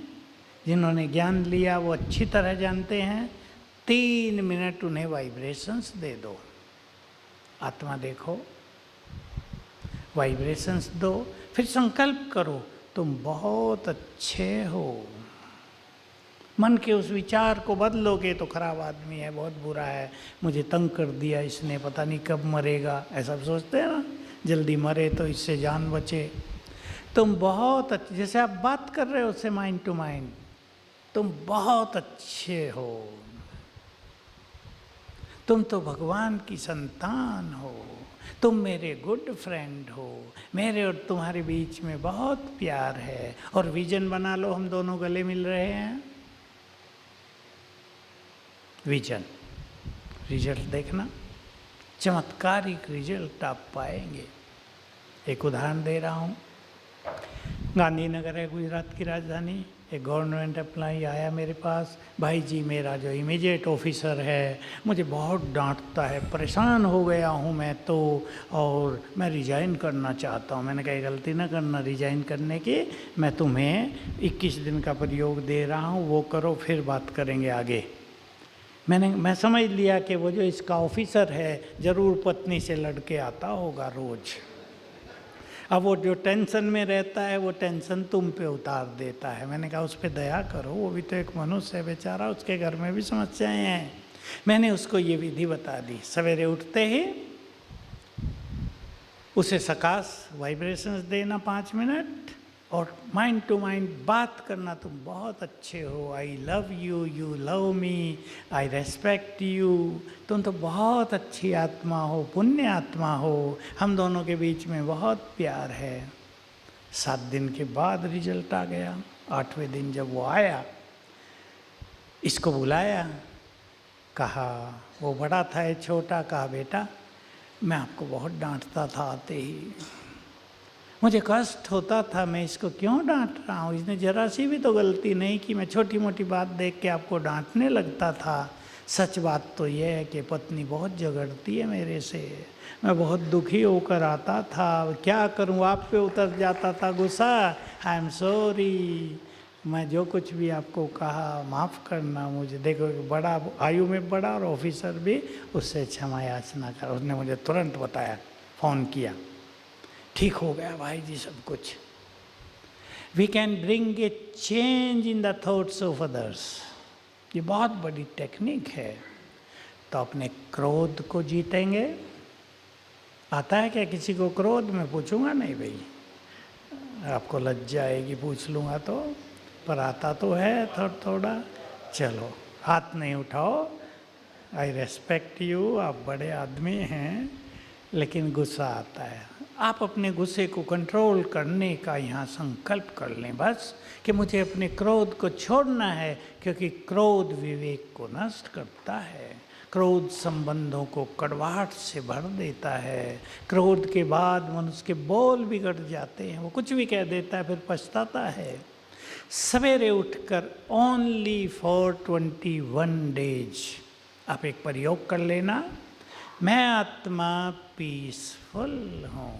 जिन्होंने ज्ञान लिया वो अच्छी तरह जानते हैं। 3 मिनट उन्हें वाइब्रेशंस दे दो। आत्मा देखो, वाइब्रेशंस दो, फिर संकल्प करो तुम बहुत अच्छे हो। मन के उस विचार को बदलोगे तो खराब आदमी है, बहुत बुरा है, मुझे तंग कर दिया इसने, पता नहीं कब मरेगा, ऐसा सोचते हैं ना, जल्दी मरे तो इससे जान बचे। तुम बहुत अच्छे, जैसे आप बात कर रहे हो उससे माइंड टू माइंड, तुम बहुत अच्छे हो, तुम तो भगवान की संतान हो, तुम मेरे गुड फ्रेंड हो, मेरे और तुम्हारे बीच में बहुत प्यार है। और विजन बना लो, हम दोनों गले मिल रहे हैं। विजन, रिजल्ट देखना, चमत्कारिक रिजल्ट आप पाएंगे। एक उदाहरण दे रहा हूँ। गांधीनगर है गुजरात की राजधानी। एक गवर्नमेंट एम्प्लॉई आया मेरे पास, भाई जी मेरा जो इमीडिएट ऑफिसर है मुझे बहुत डांटता है, परेशान हो गया हूँ मैं तो, और मैं रिज़ाइन करना चाहता हूँ। मैंने कहा गलती ना करना रिज़ाइन करने की, मैं तुम्हें 21 दिन का प्रयोग दे रहा हूँ, वो करो, फिर बात करेंगे आगे। मैं समझ लिया कि वो जो इसका ऑफिसर है ज़रूर पत्नी से लड़के आता होगा रोज़। अब वो जो टेंशन में रहता है वो टेंशन तुम पे उतार देता है। मैंने कहा उस पर दया करो, वो भी तो एक मनुष्य है बेचारा, उसके घर में भी समस्याएं हैं। मैंने उसको ये विधि बता दी। सवेरे उठते ही उसे सकाश वाइब्रेशंस देना 5 मिनट, और माइंड टू माइंड बात करना, तुम बहुत अच्छे हो, I love you, you love me, I respect you, तुम तो बहुत अच्छी आत्मा हो, पुण्य आत्मा हो, हम दोनों के बीच में बहुत प्यार है। 7 दिन के बाद रिजल्ट आ गया। 8वें दिन जब वो आया, इसको बुलाया, कहा, वो बड़ा था ये छोटा, कहा बेटा मैं आपको बहुत डांटता था आते ही, मुझे कष्ट होता था, मैं इसको क्यों डांट रहा हूँ, इसने जरा सी भी तो गलती नहीं की, मैं छोटी मोटी बात देख के आपको डांटने लगता था। सच बात तो ये है कि पत्नी बहुत झगड़ती है मेरे से, मैं बहुत दुखी होकर आता था, क्या करूँ, आप पे उतर जाता था गुस्सा। आई एम सॉरी, मैं जो कुछ भी आपको कहा माफ़ करना मुझे, देखो बड़ा, आयु में बड़ा और ऑफिसर भी, उससे क्षमा याचना कर। उसने मुझे तुरंत बताया, फ़ोन किया, ठीक हो गया भाई जी सब कुछ। We can bring a change in the thoughts of others, ये बहुत बड़ी टेक्निक है। तो अपने क्रोध को जीतेंगे। आता है क्या किसी को क्रोध? मैं पूछूंगा नहीं भाई, आपको लज्जा आएगी पूछ लूँगा तो, पर आता तो है थोड़ा थोड़ा। चलो हाथ नहीं उठाओ, आई रेस्पेक्ट यू, आप बड़े आदमी हैं, लेकिन गुस्सा आता है। आप अपने गुस्से को कंट्रोल करने का यहाँ संकल्प कर लें बस, कि मुझे अपने क्रोध को छोड़ना है, क्योंकि क्रोध विवेक को नष्ट करता है, क्रोध संबंधों को कड़वाहट से भर देता है। क्रोध के बाद मनुष्य के बोल बिगड़ जाते हैं, वो कुछ भी कह देता है फिर पछताता है। सवेरे उठकर ओनली फॉर 21 डेज आप एक प्रयोग कर लेना, मैं आत्मा पीसफुल हूँ,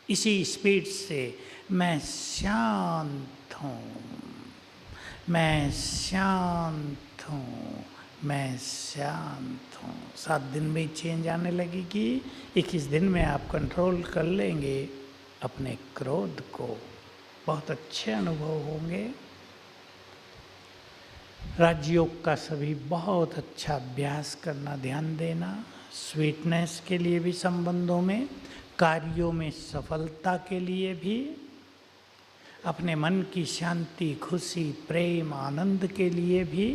इसी स्पीड से मैं शांत हूँ, मैं शांत हूँ, मैं शांत हूँ। 7 दिन में चेंज आने लगेगी। 21 दिन में आप कंट्रोल कर लेंगे अपने क्रोध को, बहुत अच्छे अनुभव होंगे। राजयोग का सभी बहुत अच्छा अभ्यास करना, ध्यान देना, स्वीटनेस के लिए भी संबंधों में, कार्यों में सफलता के लिए भी, अपने मन की शांति, खुशी, प्रेम, आनंद के लिए भी,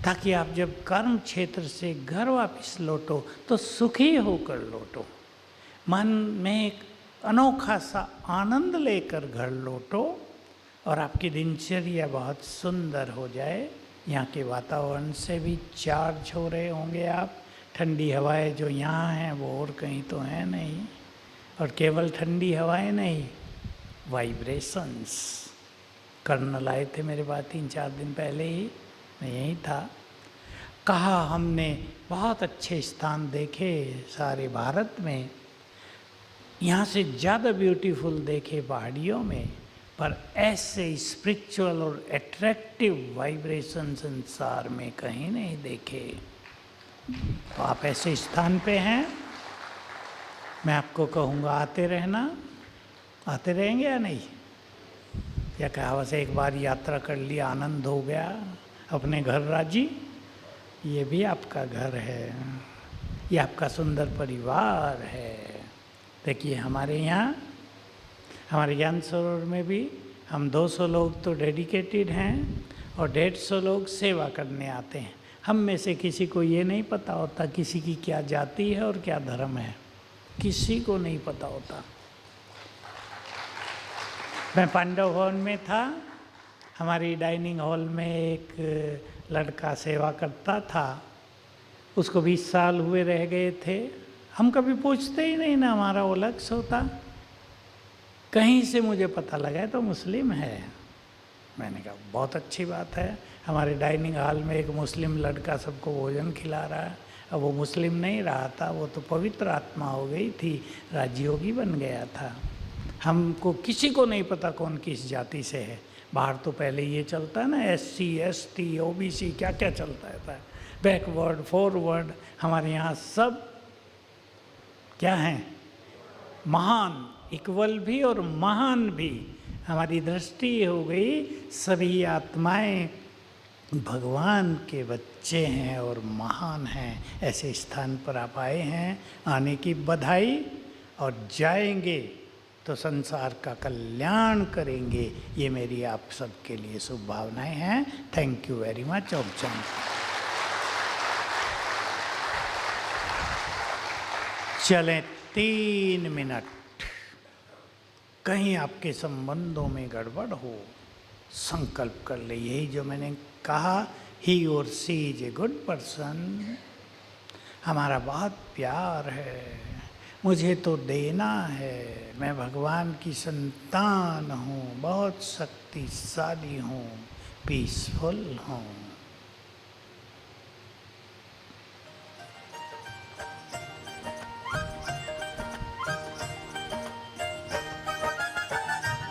ताकि आप जब कर्म क्षेत्र से घर वापस लौटो तो सुखी होकर लौटो, मन में एक अनोखा सा आनंद लेकर घर लौटो, और आपकी दिनचर्या बहुत सुंदर हो जाए। यहाँ के वातावरण से भी चार्ज हो रहे होंगे आप, ठंडी हवाएं जो यहाँ हैं वो और कहीं तो हैं नहीं, और केवल ठंडी हवाएं नहीं, वाइब्रेशंस। कर्नल आए थे मेरे पास 3-4 दिन पहले ही, मैं यहीं था, कहा हमने बहुत अच्छे स्थान देखे सारे भारत में, यहाँ से ज़्यादा ब्यूटीफुल देखे पहाड़ियों में, पर ऐसे स्पिरिचुअल और एट्रैक्टिव वाइब्रेशन संसार में कहीं नहीं देखे। तो आप ऐसे स्थान पे हैं, मैं आपको कहूँगा आते रहना। आते रहेंगे या नहीं? या कहा बस एक बार यात्रा कर लिया, आनंद हो गया, अपने घर राजी? ये भी आपका घर है, ये आपका सुंदर परिवार है। देखिए हमारे यहाँ, हमारे ज्ञान सरोवर में भी हम 200 लोग तो डेडिकेटेड हैं और 150 लोग सेवा करने आते हैं। हम में से किसी को ये नहीं पता होता किसी की क्या जाति है और क्या धर्म है, किसी को नहीं पता होता। मैं पांडव भवन में था, हमारी डाइनिंग हॉल में एक लड़का सेवा करता था, उसको 20 साल हुए रह गए थे। हम कभी पूछते ही नहीं ना, हमारा वो लक्ष्य होता। कहीं से मुझे पता लगा तो मुस्लिम है। मैंने कहा बहुत अच्छी बात है, हमारे डाइनिंग हॉल में एक मुस्लिम लड़का सबको भोजन खिला रहा है। अब वो मुस्लिम नहीं रहा था, वो तो पवित्र आत्मा हो गई थी, राजयोगी बन गया था। हमको किसी को नहीं पता कौन किस जाति से है। बाहर तो पहले ये चलता है ना, SC ST OBC क्या क्या चलता है, बैकवर्ड फॉरवर्ड। हमारे यहाँ सब क्या हैं, महान, इक्वल भी और महान भी। हमारी दृष्टि हो गई सभी आत्माएं भगवान के बच्चे हैं और महान हैं। ऐसे स्थान पर आप आए हैं, आने की बधाई, और जाएंगे तो संसार का कल्याण करेंगे। ये मेरी आप सबके लिए शुभ भावनाएं हैं। Thank you very much. ओम शांति। चलें 3 मिनट। कहीं आपके संबंधों में गड़बड़ हो, संकल्प कर ले, यही जो मैंने कहा, ही और सी इज ए गुड पर्सन, हमारा बहुत प्यार है, मुझे तो देना है, मैं भगवान की संतान हूँ, बहुत शक्तिशाली हूँ, पीसफुल हूँ।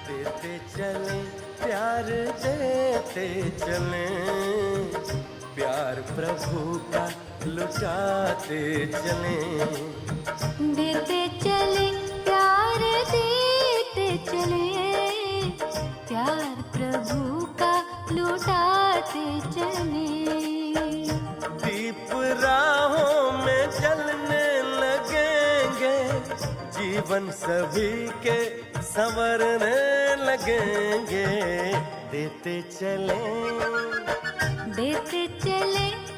देते चले प्यार, देते चले प्यार प्रभु का लुटाते चले। देते चले प्यार, देते चले प्यार प्रभु का लुटाते चले। दीप राहों में जलने लगेंगे, जीवन सभी के संवरने लगेंगे। देते चले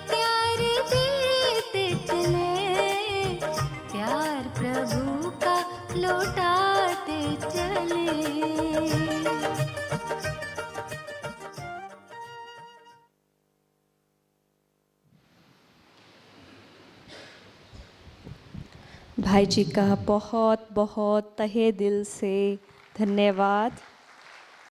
प्यार, देते चले प्यार प्रभु का लौटाते चले। भाई जी का बहुत बहुत तहे दिल से धन्यवाद।